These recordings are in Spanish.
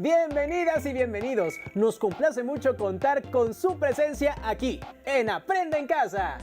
Bienvenidas y bienvenidos. Nos complace mucho contar con su presencia aquí, en Aprende en Casa.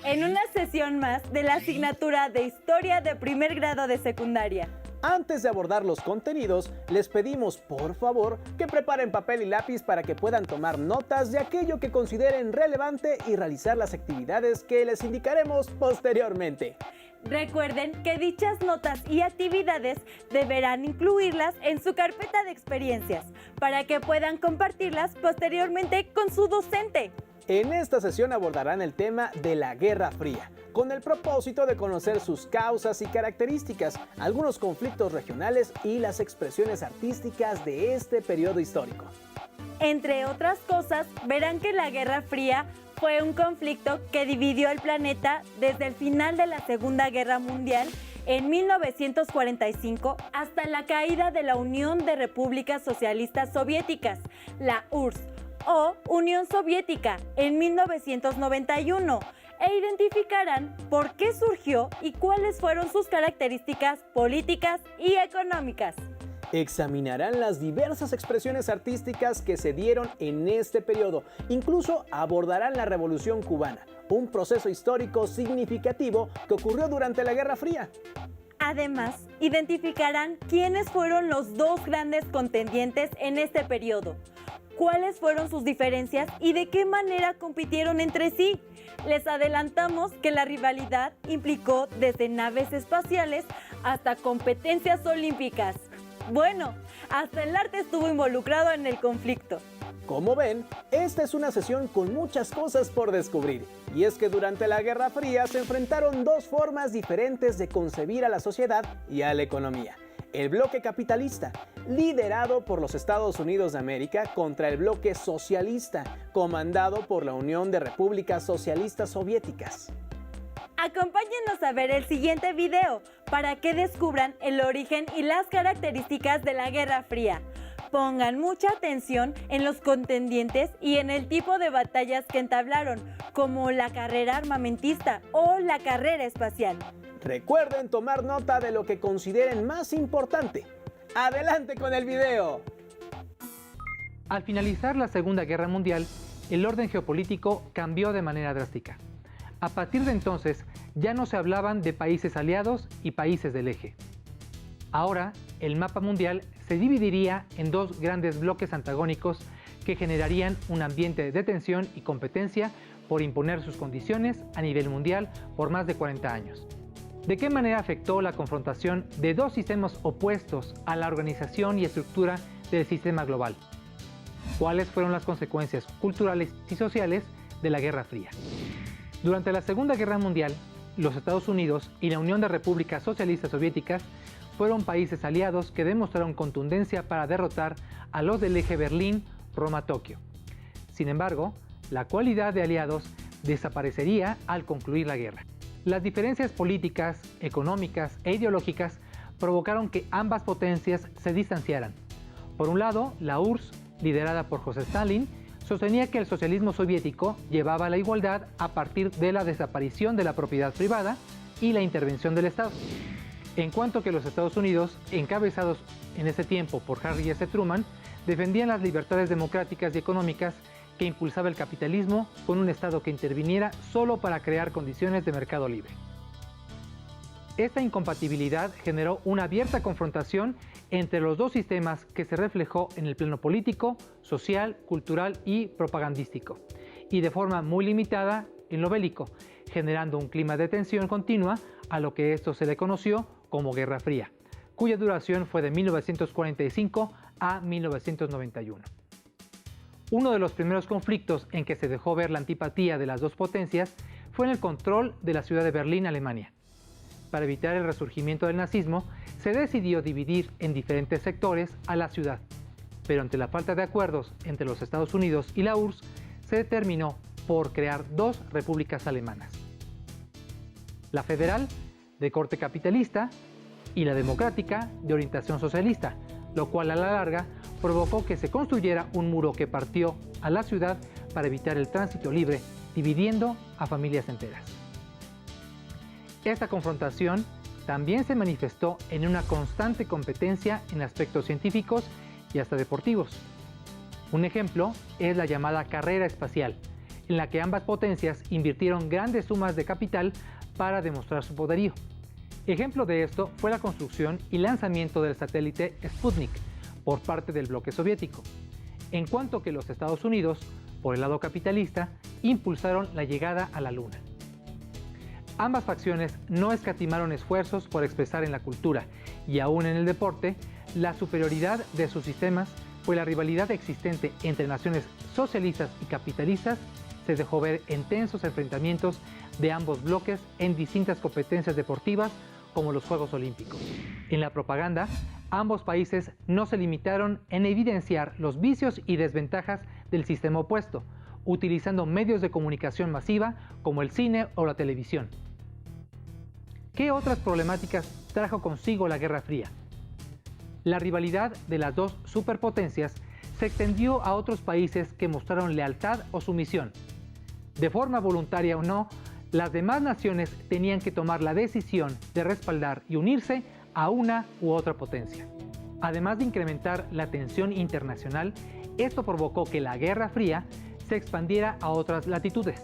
En una sesión más de la asignatura de Historia de primer grado de secundaria. Antes de abordar los contenidos, les pedimos por favor que preparen papel y lápiz para que puedan tomar notas de aquello que consideren relevante y realizar las actividades que les indicaremos posteriormente. Recuerden que dichas notas y actividades deberán incluirlas en su carpeta de experiencias para que puedan compartirlas posteriormente con su docente. En esta sesión abordarán el tema de la Guerra Fría, con el propósito de conocer sus causas y características, algunos conflictos regionales y las expresiones artísticas de este periodo histórico. Entre otras cosas, verán que la Guerra Fría fue un conflicto que dividió el planeta desde el final de la Segunda Guerra Mundial en 1945 hasta la caída de la Unión de Repúblicas Socialistas Soviéticas, la URSS, o Unión Soviética en 1991 e identificarán por qué surgió y cuáles fueron sus características políticas y económicas. Examinarán las diversas expresiones artísticas que se dieron en este periodo. Incluso abordarán la Revolución Cubana, un proceso histórico significativo que ocurrió durante la Guerra Fría. Además, identificarán quiénes fueron los dos grandes contendientes en este periodo, cuáles fueron sus diferencias y de qué manera compitieron entre sí. Les adelantamos que la rivalidad implicó desde naves espaciales hasta competencias olímpicas. Bueno, hasta el arte estuvo involucrado en el conflicto. Como ven, esta es una sesión con muchas cosas por descubrir. Y es que durante la Guerra Fría se enfrentaron dos formas diferentes de concebir a la sociedad y a la economía. El bloque capitalista, liderado por los Estados Unidos de América, contra el bloque socialista, comandado por la Unión de Repúblicas Socialistas Soviéticas. Acompáñenos a ver el siguiente video para que descubran el origen y las características de la Guerra Fría. Pongan mucha atención en los contendientes y en el tipo de batallas que entablaron, como la carrera armamentista o la carrera espacial. Recuerden tomar nota de lo que consideren más importante. ¡Adelante con el video! Al finalizar la Segunda Guerra Mundial, el orden geopolítico cambió de manera drástica. A partir de entonces, ya no se hablaban de países aliados y países del eje. Ahora, el mapa mundial se dividiría en dos grandes bloques antagónicos que generarían un ambiente de tensión y competencia por imponer sus condiciones a nivel mundial por más de 40 años. ¿De qué manera afectó la confrontación de dos sistemas opuestos a la organización y estructura del sistema global? ¿Cuáles fueron las consecuencias culturales y sociales de la Guerra Fría? Durante la Segunda Guerra Mundial, los Estados Unidos y la Unión de Repúblicas Socialistas Soviéticas fueron países aliados que demostraron contundencia para derrotar a los del eje Berlín-Roma-Tokio. Sin embargo, la cualidad de aliados desaparecería al concluir la guerra. Las diferencias políticas, económicas e ideológicas provocaron que ambas potencias se distanciaran. Por un lado, la URSS, liderada por José Stalin, sostenía que el socialismo soviético llevaba a la igualdad a partir de la desaparición de la propiedad privada y la intervención del Estado. En cuanto que los Estados Unidos, encabezados en ese tiempo por Harry S. Truman, defendían las libertades democráticas y económicas que impulsaba el capitalismo con un Estado que interviniera solo para crear condiciones de mercado libre. Esta incompatibilidad generó una abierta confrontación entre los dos sistemas que se reflejó en el plano político, social, cultural y propagandístico, y de forma muy limitada en lo bélico, generando un clima de tensión continua a lo que esto se le conoció como Guerra Fría, cuya duración fue de 1945 a 1991. Uno de los primeros conflictos en que se dejó ver la antipatía de las dos potencias fue en el control de la ciudad de Berlín, Alemania. Para evitar el resurgimiento del nazismo, se decidió dividir en diferentes sectores a la ciudad, pero ante la falta de acuerdos entre los Estados Unidos y la URSS, se determinó por crear dos repúblicas alemanas: la federal, de corte capitalista, y la democrática, de orientación socialista, lo cual a la larga provocó que se construyera un muro que partió a la ciudad para evitar el tránsito libre, dividiendo a familias enteras. Esta confrontación también se manifestó en una constante competencia en aspectos científicos y hasta deportivos. Un ejemplo es la llamada carrera espacial, en la que ambas potencias invirtieron grandes sumas de capital para demostrar su poderío. Ejemplo de esto fue la construcción y lanzamiento del satélite Sputnik por parte del bloque soviético, en cuanto que los Estados Unidos, por el lado capitalista, impulsaron la llegada a la Luna. Ambas facciones no escatimaron esfuerzos por expresar en la cultura y aún en el deporte la superioridad de sus sistemas, pues la rivalidad existente entre naciones socialistas y capitalistas se dejó ver en tensos enfrentamientos de ambos bloques en distintas competencias deportivas como los Juegos Olímpicos. En la propaganda, ambos países no se limitaron en evidenciar los vicios y desventajas del sistema opuesto, utilizando medios de comunicación masiva como el cine o la televisión. ¿Qué otras problemáticas trajo consigo la Guerra Fría? La rivalidad de las dos superpotencias se extendió a otros países que mostraron lealtad o sumisión. De forma voluntaria o no, las demás naciones tenían que tomar la decisión de respaldar y unirse a una u otra potencia. Además de incrementar la tensión internacional, esto provocó que la Guerra Fría se expandiera a otras latitudes.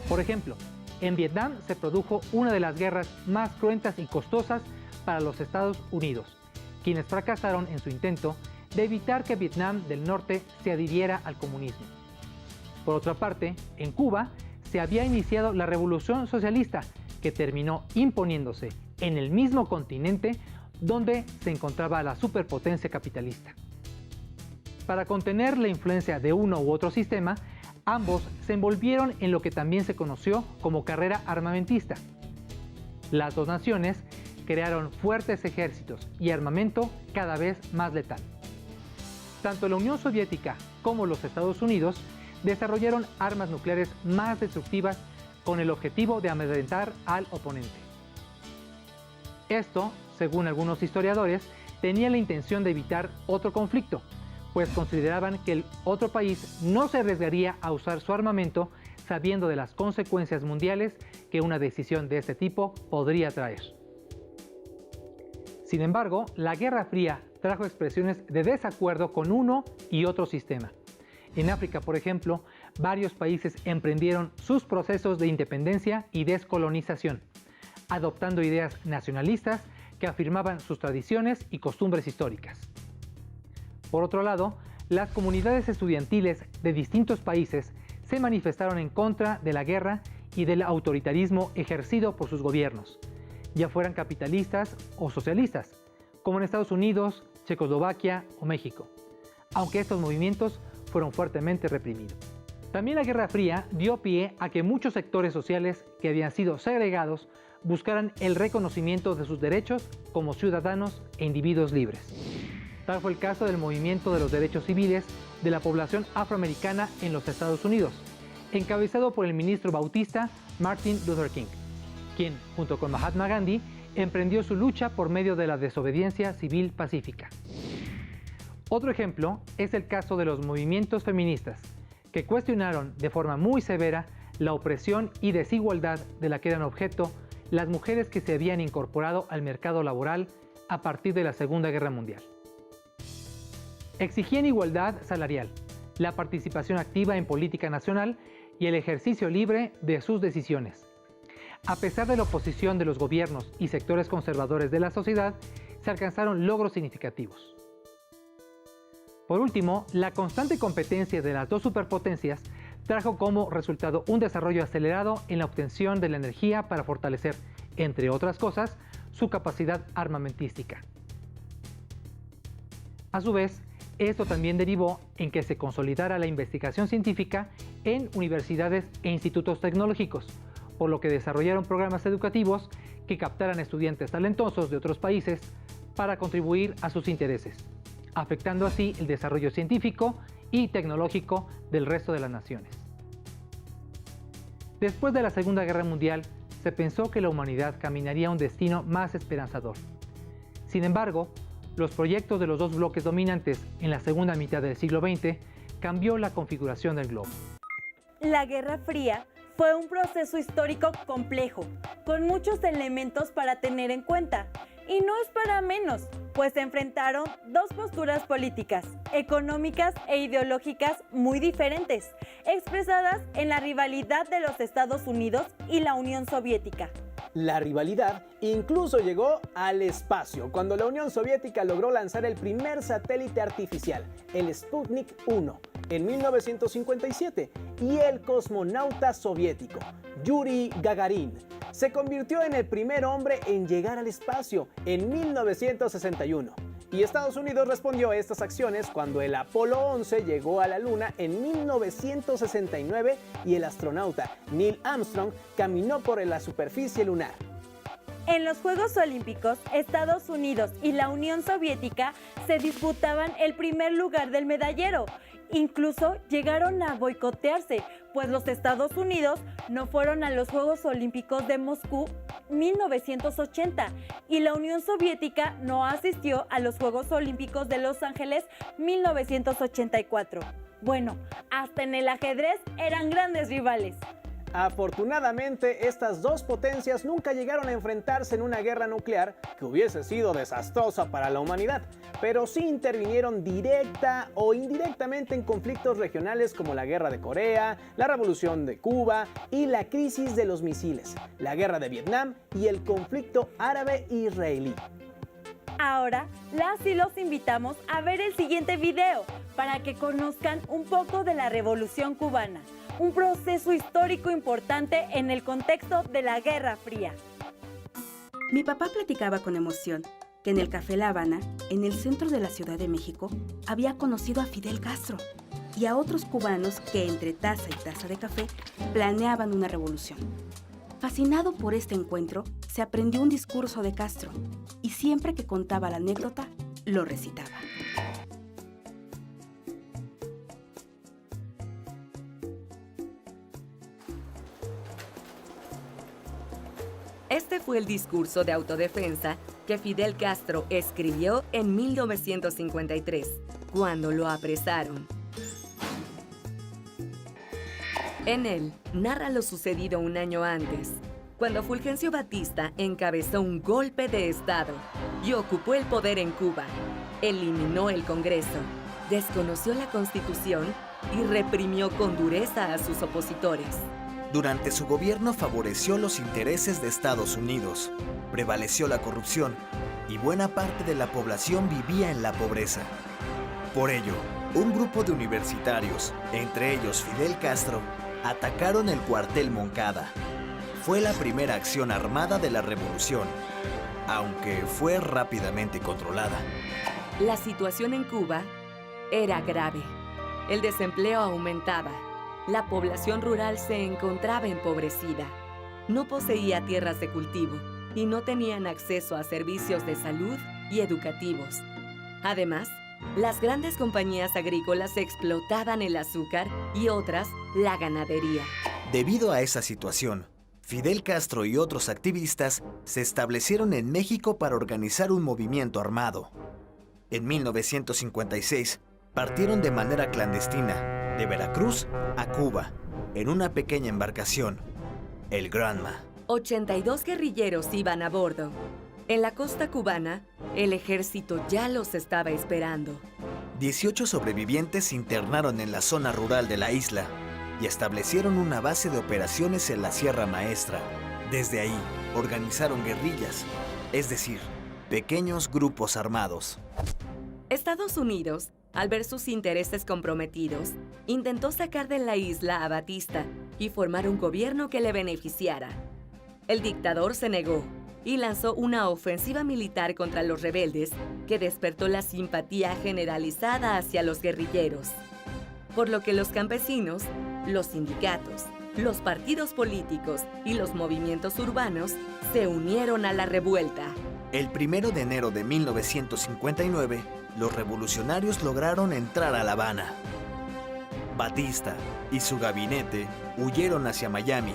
Por ejemplo, en Vietnam se produjo una de las guerras más cruentas y costosas para los Estados Unidos, quienes fracasaron en su intento de evitar que Vietnam del Norte se adhiriera al comunismo. Por otra parte, en Cuba se había iniciado la Revolución Socialista, que terminó imponiéndose en el mismo continente donde se encontraba la superpotencia capitalista. Para contener la influencia de uno u otro sistema, ambos se envolvieron en lo que también se conoció como carrera armamentista. Las dos naciones crearon fuertes ejércitos y armamento cada vez más letal. Tanto la Unión Soviética como los Estados Unidos desarrollaron armas nucleares más destructivas con el objetivo de amedrentar al oponente. Esto, según algunos historiadores, tenía la intención de evitar otro conflicto, pues consideraban que el otro país no se arriesgaría a usar su armamento sabiendo de las consecuencias mundiales que una decisión de este tipo podría traer. Sin embargo, la Guerra Fría trajo expresiones de desacuerdo con uno y otro sistema. En África, por ejemplo, varios países emprendieron sus procesos de independencia y descolonización, adoptando ideas nacionalistas que afirmaban sus tradiciones y costumbres históricas. Por otro lado, las comunidades estudiantiles de distintos países se manifestaron en contra de la guerra y del autoritarismo ejercido por sus gobiernos, ya fueran capitalistas o socialistas, como en Estados Unidos, Checoslovaquia o México, aunque estos movimientos fueron fuertemente reprimidos. También la Guerra Fría dio pie a que muchos sectores sociales que habían sido segregados buscaran el reconocimiento de sus derechos como ciudadanos e individuos libres. Tal fue el caso del movimiento de los derechos civiles de la población afroamericana en los Estados Unidos, encabezado por el ministro bautista Martin Luther King, quien, junto con Mahatma Gandhi, emprendió su lucha por medio de la desobediencia civil pacífica. Otro ejemplo es el caso de los movimientos feministas, que cuestionaron de forma muy severa la opresión y desigualdad de la que eran objeto las mujeres que se habían incorporado al mercado laboral a partir de la Segunda Guerra Mundial. Exigían igualdad salarial, la participación activa en política nacional y el ejercicio libre de sus decisiones. A pesar de la oposición de los gobiernos y sectores conservadores de la sociedad, se alcanzaron logros significativos. Por último, la constante competencia de las dos superpotencias trajo como resultado un desarrollo acelerado en la obtención de la energía para fortalecer, entre otras cosas, su capacidad armamentística. A su vez, esto también derivó en que se consolidara la investigación científica en universidades e institutos tecnológicos, por lo que desarrollaron programas educativos que captaran estudiantes talentosos de otros países para contribuir a sus intereses, afectando así el desarrollo científico y tecnológico del resto de las naciones. Después de la Segunda Guerra Mundial, se pensó que la humanidad caminaría a un destino más esperanzador. Sin embargo, los proyectos de los dos bloques dominantes en la segunda mitad del siglo XX cambió la configuración del globo. La Guerra Fría fue un proceso histórico complejo, con muchos elementos para tener en cuenta. Y no es para menos, pues se enfrentaron dos posturas políticas, económicas e ideológicas muy diferentes, expresadas en la rivalidad de los Estados Unidos y la Unión Soviética. La rivalidad incluso llegó al espacio, cuando la Unión Soviética logró lanzar el primer satélite artificial, el Sputnik 1, en 1957, y el cosmonauta soviético, Yuri Gagarin, se convirtió en el primer hombre en llegar al espacio en 1961. Y Estados Unidos respondió a estas acciones cuando el Apolo 11 llegó a la Luna en 1969 y el astronauta Neil Armstrong caminó por la superficie lunar. En los Juegos Olímpicos, Estados Unidos y la Unión Soviética se disputaban el primer lugar del medallero. Incluso llegaron a boicotearse, pues los Estados Unidos no fueron a los Juegos Olímpicos de Moscú 1980 y la Unión Soviética no asistió a los Juegos Olímpicos de Los Ángeles 1984. Bueno, hasta en el ajedrez eran grandes rivales. Afortunadamente, estas dos potencias nunca llegaron a enfrentarse en una guerra nuclear que hubiese sido desastrosa para la humanidad, pero sí intervinieron directa o indirectamente en conflictos regionales como la Guerra de Corea, la Revolución de Cuba y la crisis de los misiles, la Guerra de Vietnam y el conflicto árabe-israelí. Ahora, las y los invitamos a ver el siguiente video para que conozcan un poco de la Revolución Cubana, un proceso histórico importante en el contexto de la Guerra Fría. Mi papá platicaba con emoción que en el Café La Habana, en el centro de la Ciudad de México, había conocido a Fidel Castro y a otros cubanos que entre taza y taza de café planeaban una revolución. Fascinado por este encuentro, se aprendió un discurso de Castro y siempre que contaba la anécdota, lo recitaba. Este fue el discurso de autodefensa que Fidel Castro escribió en 1953, cuando lo apresaron. En él, narra lo sucedido un año antes, cuando Fulgencio Batista encabezó un golpe de Estado y ocupó el poder en Cuba, eliminó el Congreso, desconoció la Constitución y reprimió con dureza a sus opositores. Durante su gobierno favoreció los intereses de Estados Unidos, prevaleció la corrupción y buena parte de la población vivía en la pobreza. Por ello, un grupo de universitarios, entre ellos Fidel Castro, atacaron el cuartel Moncada. Fue la primera acción armada de la revolución, aunque fue rápidamente controlada. La situación en Cuba era grave. El desempleo aumentaba. La población rural se encontraba empobrecida. No poseía tierras de cultivo y no tenían acceso a servicios de salud y educativos. Además, las grandes compañías agrícolas explotaban el azúcar y otras la ganadería. Debido a esa situación, Fidel Castro y otros activistas se establecieron en México para organizar un movimiento armado. En 1956, partieron de manera clandestina de Veracruz a Cuba, en una pequeña embarcación, el Granma. 82 guerrilleros iban a bordo. En la costa cubana, el ejército ya los estaba esperando. 18 sobrevivientes se internaron en la zona rural de la isla y establecieron una base de operaciones en la Sierra Maestra. Desde ahí, organizaron guerrillas, es decir, pequeños grupos armados. Estados Unidos, al ver sus intereses comprometidos, intentó sacar de la isla a Batista y formar un gobierno que le beneficiara. El dictador se negó y lanzó una ofensiva militar contra los rebeldes que despertó la simpatía generalizada hacia los guerrilleros. Por lo que los campesinos, los sindicatos, los partidos políticos y los movimientos urbanos se unieron a la revuelta. El 1 de enero de 1959, los revolucionarios lograron entrar a La Habana. Batista y su gabinete huyeron hacia Miami,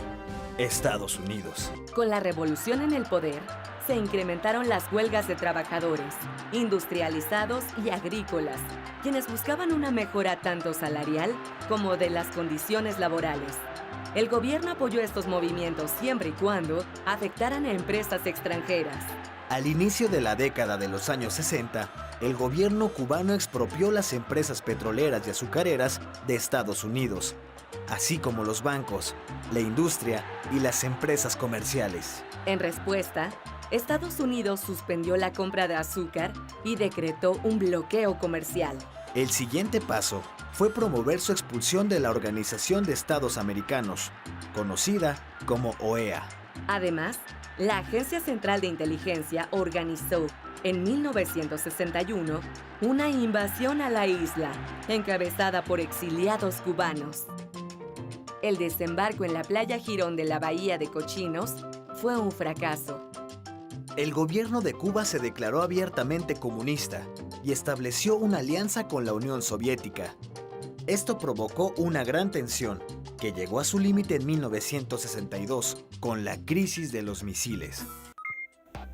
Estados Unidos. Con la revolución en el poder, se incrementaron las huelgas de trabajadores, industrializados y agrícolas, quienes buscaban una mejora tanto salarial como de las condiciones laborales. El gobierno apoyó estos movimientos siempre y cuando afectaran a empresas extranjeras. Al inicio de la década de los años 60, el gobierno cubano expropió las empresas petroleras y azucareras de Estados Unidos, así como los bancos, la industria y las empresas comerciales. En respuesta, Estados Unidos suspendió la compra de azúcar y decretó un bloqueo comercial. El siguiente paso fue promover su expulsión de la Organización de Estados Americanos, conocida como OEA. Además, la Agencia Central de Inteligencia organizó en 1961 una invasión a la isla, encabezada por exiliados cubanos. El desembarco en la playa Girón de la Bahía de Cochinos fue un fracaso. El gobierno de Cuba se declaró abiertamente comunista y estableció una alianza con la Unión Soviética. Esto provocó una gran tensión, que llegó a su límite en 1962, con la crisis de los misiles.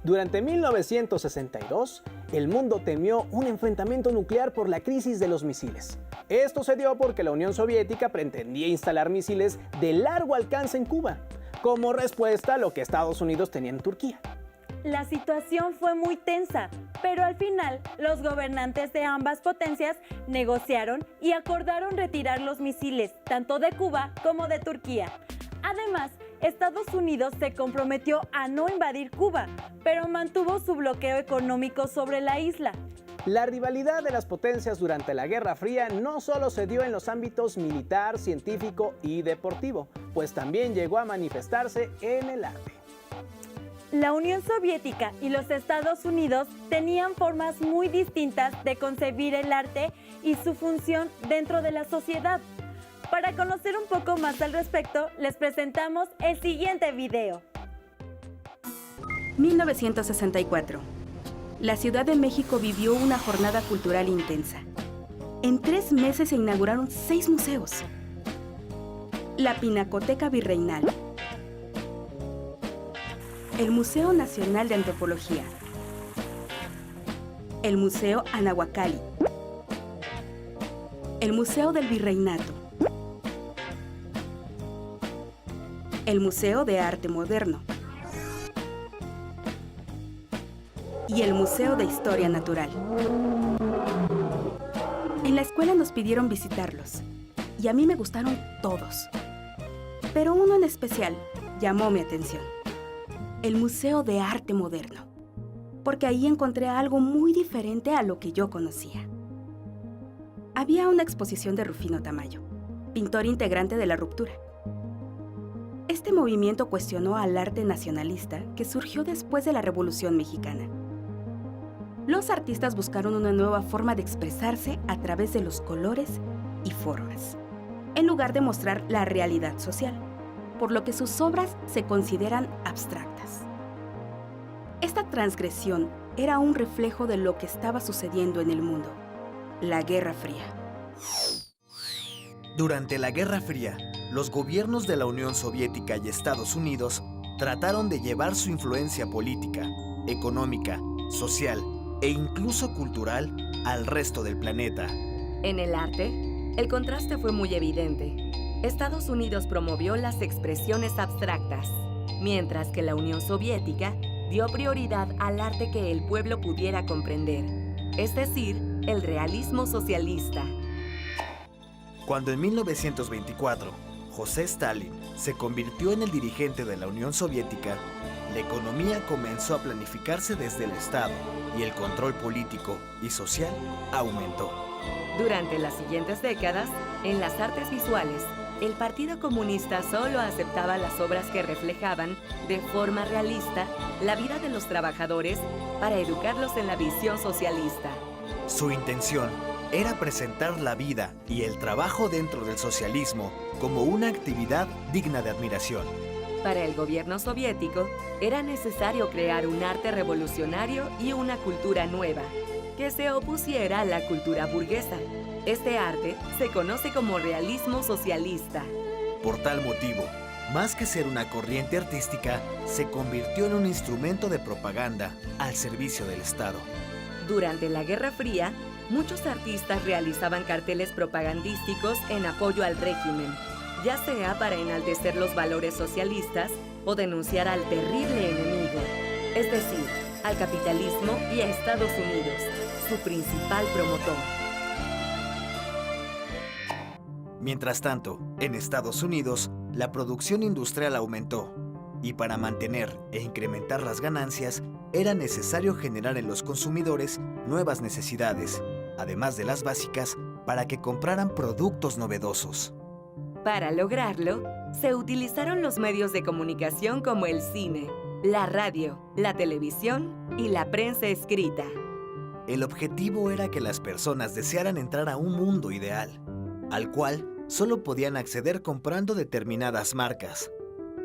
Durante 1962, el mundo temió un enfrentamiento nuclear por la crisis de los misiles. Esto se dio porque la Unión Soviética pretendía instalar misiles de largo alcance en Cuba, como respuesta a lo que Estados Unidos tenía en Turquía. La situación fue muy tensa, pero al final los gobernantes de ambas potencias negociaron y acordaron retirar los misiles, tanto de Cuba como de Turquía. Además, Estados Unidos se comprometió a no invadir Cuba, pero mantuvo su bloqueo económico sobre la isla. La rivalidad de las potencias durante la Guerra Fría no solo se dio en los ámbitos militar, científico y deportivo, pues también llegó a manifestarse en el arte. La Unión Soviética y los Estados Unidos tenían formas muy distintas de concebir el arte y su función dentro de la sociedad. Para conocer un poco más al respecto, les presentamos el siguiente video. 1964. La Ciudad de México vivió una jornada cultural intensa. En 3 meses se inauguraron 6 museos. La Pinacoteca Virreinal, el Museo Nacional de Antropología, el Museo Anahuacalli, el Museo del Virreinato, el Museo de Arte Moderno y el Museo de Historia Natural. En la escuela nos pidieron visitarlos y a mí me gustaron todos, pero uno en especial llamó mi atención: el Museo de Arte Moderno, porque ahí encontré algo muy diferente a lo que yo conocía. Había una exposición de Rufino Tamayo, pintor integrante de La Ruptura. Este movimiento cuestionó al arte nacionalista que surgió después de la Revolución Mexicana. Los artistas buscaron una nueva forma de expresarse a través de los colores y formas, en lugar de mostrar la realidad social, por lo que sus obras se consideran abstractas. Esta transgresión era un reflejo de lo que estaba sucediendo en el mundo: la Guerra Fría. Durante la Guerra Fría, los gobiernos de la Unión Soviética y Estados Unidos trataron de llevar su influencia política, económica, social e incluso cultural al resto del planeta. En el arte, el contraste fue muy evidente. Estados Unidos promovió las expresiones abstractas, mientras que la Unión Soviética dio prioridad al arte que el pueblo pudiera comprender, es decir, el realismo socialista. Cuando en 1924 José Stalin se convirtió en el dirigente de la Unión Soviética, la economía comenzó a planificarse desde el Estado y el control político y social aumentó. Durante las siguientes décadas, en las artes visuales, el Partido Comunista solo aceptaba las obras que reflejaban de forma realista la vida de los trabajadores para educarlos en la visión socialista. Su intención era presentar la vida y el trabajo dentro del socialismo como una actividad digna de admiración. Para el gobierno soviético, era necesario crear un arte revolucionario y una cultura nueva, que se opusiera a la cultura burguesa. Este arte se conoce como realismo socialista. Por tal motivo, más que ser una corriente artística, se convirtió en un instrumento de propaganda al servicio del Estado. Durante la Guerra Fría, muchos artistas realizaban carteles propagandísticos en apoyo al régimen, ya sea para enaltecer los valores socialistas o denunciar al terrible enemigo. es decir, al capitalismo y a Estados Unidos, su principal promotor. Mientras tanto, en Estados Unidos, la producción industrial aumentó, y para mantener e incrementar las ganancias, era necesario generar en los consumidores nuevas necesidades, además de las básicas, para que compraran productos novedosos. Para lograrlo, se utilizaron los medios de comunicación como el cine, la radio, la televisión y la prensa escrita. El objetivo era que las personas desearan entrar a un mundo ideal, al cual solo podían acceder comprando determinadas marcas.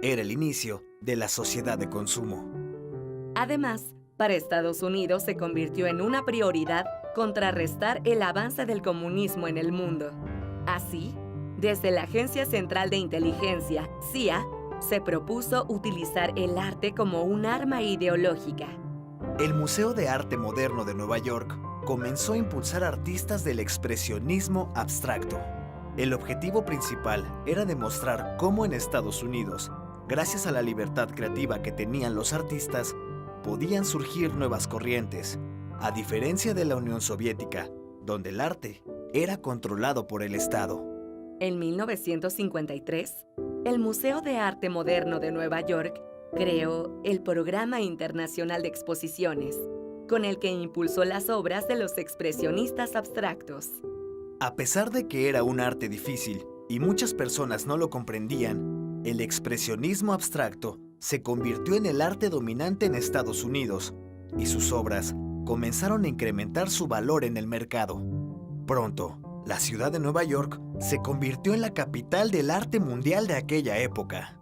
Era el inicio de la sociedad de consumo. Además, para Estados Unidos se convirtió en una prioridad contrarrestar el avance del comunismo en el mundo. Así, desde la Agencia Central de Inteligencia, CIA, se propuso utilizar el arte como un arma ideológica. El Museo de Arte Moderno de Nueva York comenzó a impulsar artistas del expresionismo abstracto. El objetivo principal era demostrar cómo en Estados Unidos, gracias a la libertad creativa que tenían los artistas, podían surgir nuevas corrientes, a diferencia de la Unión Soviética, donde el arte era controlado por el Estado. En 1953, el Museo de Arte Moderno de Nueva York creó el Programa Internacional de Exposiciones, con el que impulsó las obras de los expresionistas abstractos. A pesar de que era un arte difícil y muchas personas no lo comprendían, el expresionismo abstracto se convirtió en el arte dominante en Estados Unidos y sus obras comenzaron a incrementar su valor en el mercado. Pronto, la ciudad de Nueva York se convirtió en la capital del arte mundial de aquella época.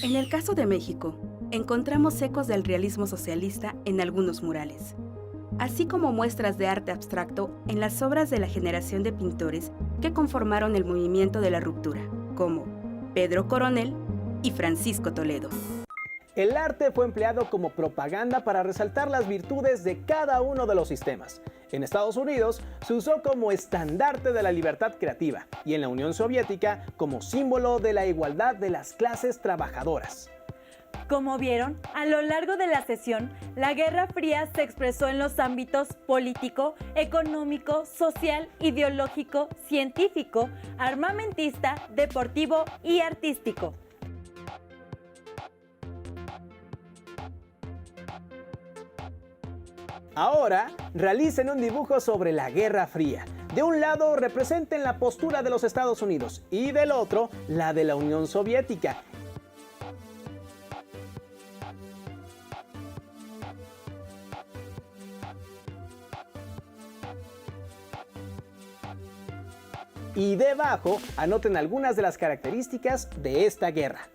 En el caso de México, encontramos ecos del realismo socialista en algunos murales, así como muestras de arte abstracto en las obras de la generación de pintores que conformaron el movimiento de la ruptura, como Pedro Coronel y Francisco Toledo. El arte fue empleado como propaganda para resaltar las virtudes de cada uno de los sistemas. En Estados Unidos se usó como estandarte de la libertad creativa y en la Unión Soviética como símbolo de la igualdad de las clases trabajadoras. Como vieron, a lo largo de la sesión, la Guerra Fría se expresó en los ámbitos político, económico, social, ideológico, científico, armamentista, deportivo y artístico. Ahora, realicen un dibujo sobre la Guerra Fría. De un lado representen la postura de los Estados Unidos y del otro la de la Unión Soviética. Y debajo anoten algunas de las características de esta guerra.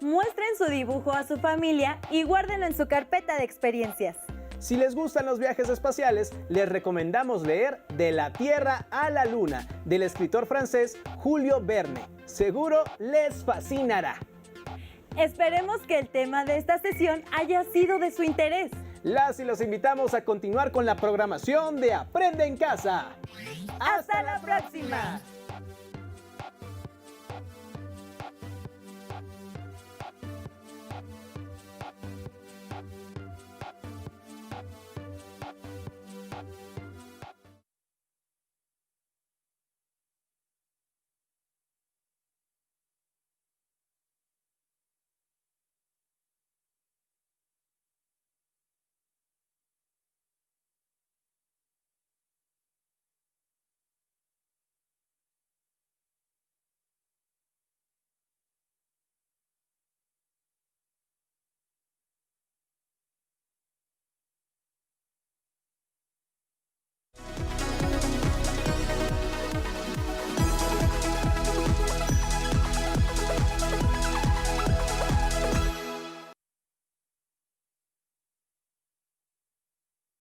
Muestren su dibujo a su familia y guárdenlo en su carpeta de experiencias. Si les gustan los viajes espaciales, les recomendamos leer De la Tierra a la Luna, del escritor francés Julio Verne. Seguro les fascinará. Esperemos que el tema de esta sesión haya sido de su interés. Las y los invitamos a continuar con la programación de Aprende en Casa. ¡Hasta la próxima!